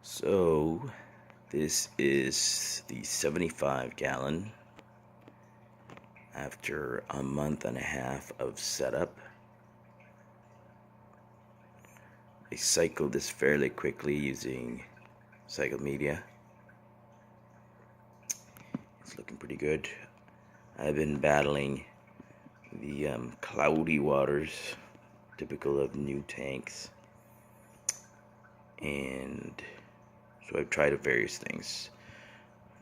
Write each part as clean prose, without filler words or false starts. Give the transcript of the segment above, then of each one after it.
So this is the 75-gallon after a month and a half of setup. I cycled this fairly quickly using cycle media. It's looking pretty good. I've been battling the cloudy waters, typical of new tanks, and so I've tried various things.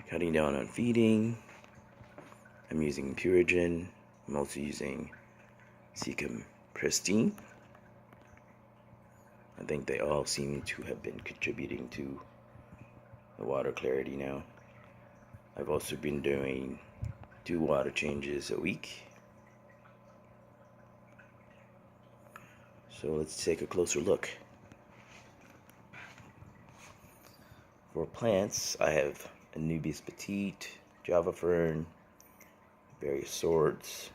Cutting down on feeding. I'm using Purigen. I'm also using Seacom Pristine. I think they all seem to have been contributing to the water clarity now. I've also been doing 2 water changes a week. So let's take a closer look. For plants, I have Anubias petite, Java fern, various sorts,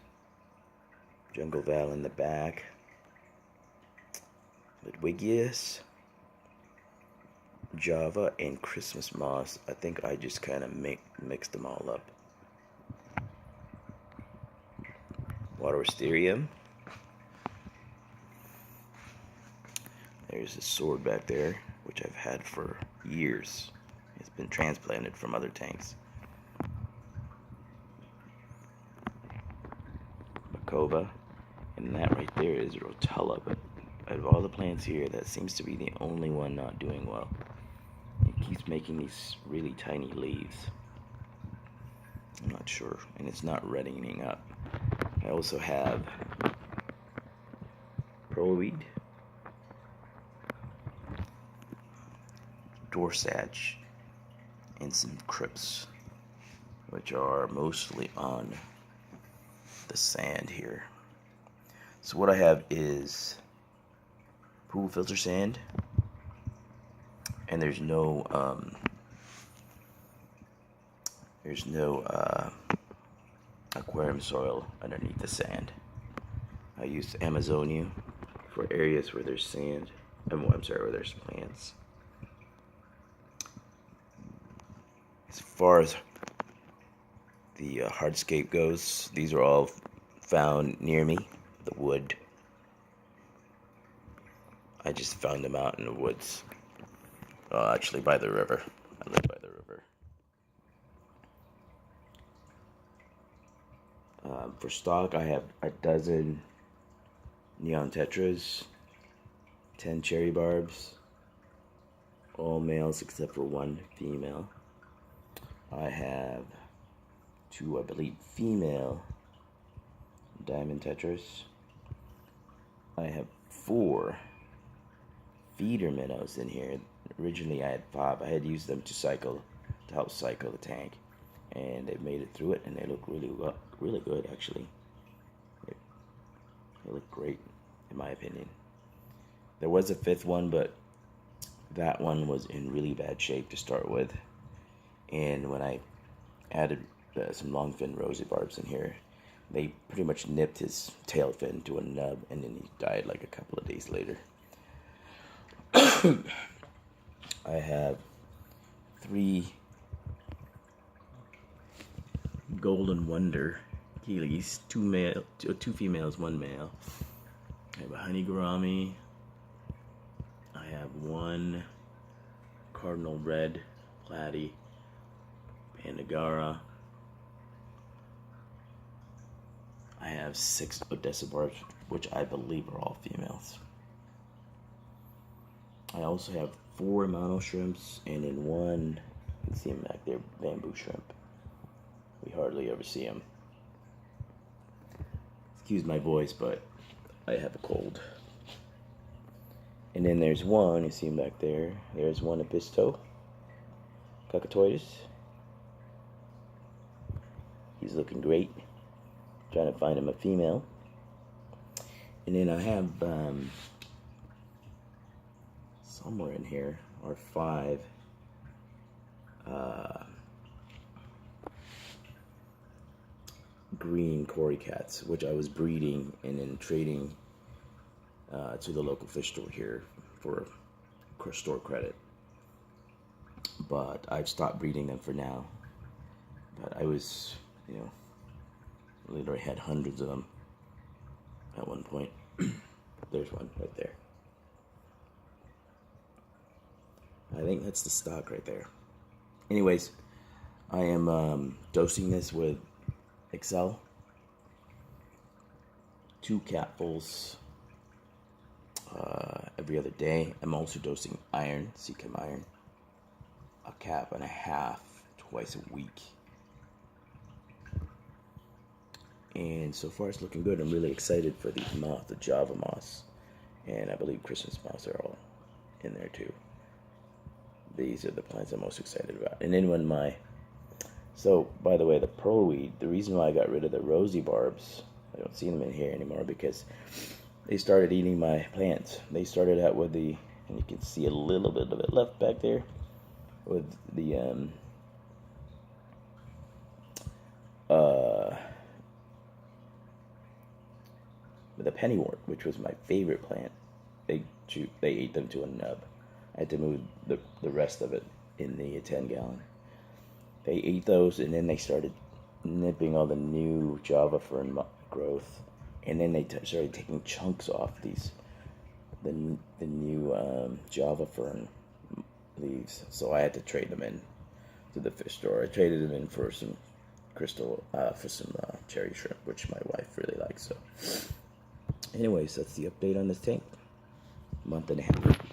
jungle val in the back, Ludwigius, Java, and Christmas moss. I think I just kind of mixed them all up. Water Wisteria. There's a sword back there, which I've had for years. It's been transplanted from other tanks. Bakova, and that right there is Rotella, but out of all the plants here, that seems to be the only one not doing well. It keeps making these really tiny leaves. I'm not sure, and it's not reddening up. I also have Proweed, Dorsage, and some Crips, which are mostly on the sand here. So what I have is pool filter sand, and there's no aquarium soil underneath the sand. I use Amazonia for areas where there's sand. Where there's plants. As far as the hardscape goes, these are all found near me. The wood. I just found them out in the woods. Actually, by the river. I live by the river. For stock, I have a dozen neon tetras, 10 cherry barbs, all males except for 1 female. I have 2, I believe, female diamond tetras. I have 4 feeder minnows in here. Originally I had 5. I had used them to help cycle the tank, and they made it through it, and they look really good actually. They look great in my opinion. There was a 5th one, but that one was in really bad shape to start with, and when I added some longfin rosy barbs in here, they pretty much nipped his tail fin to a nub, and then he died like a couple of days later. I have 3 Golden Wonder Keeleys, 2 females, 1 male. I have a Honey Gourami. I have 1 Cardinal Red Platy Pandagara. I have 6 Odessa barbs, which I believe are all females. I also have 4 mono shrimps, and then 1, you can see them back there, bamboo shrimp. We hardly ever see them. Excuse my voice, but I have a cold. And then there's 1, you see him back there. There's 1 Episto, Cacatoides. He's looking great. Trying to find him a female. And then I have somewhere in here are 5 green Cory cats, which I was breeding and then trading to the local fish store here for store credit. but I've stopped breeding them for now. But I was, literally had hundreds of them at one point. There's one right there. I think that's the stock right there. Anyways, I am dosing this with Excel. 2 capfuls every other day. I'm also dosing iron, Seachem iron, 1.5 caps twice a week. And so far it's looking good. I'm really excited for the moth, the Java moss, and I believe Christmas moss are all in there too. These are the plants I'm most excited about. And then so by the way, the pearlweed, the reason why I got rid of the rosy barbs, I don't see them in here anymore because they started eating my plants. They started out with and you can see a little bit of it left back there, with the pennywort, which was my favorite plant. They ate them to a nub. I had to move the rest of it in the 10-gallon. They ate those, and then they started nipping all the new Java fern growth, and then they started taking chunks off the new Java fern leaves. So I had to trade them in to the fish store. I traded them in for some cherry shrimp, which my wife really likes. So anyways, that's the update on this tank. Month and a half.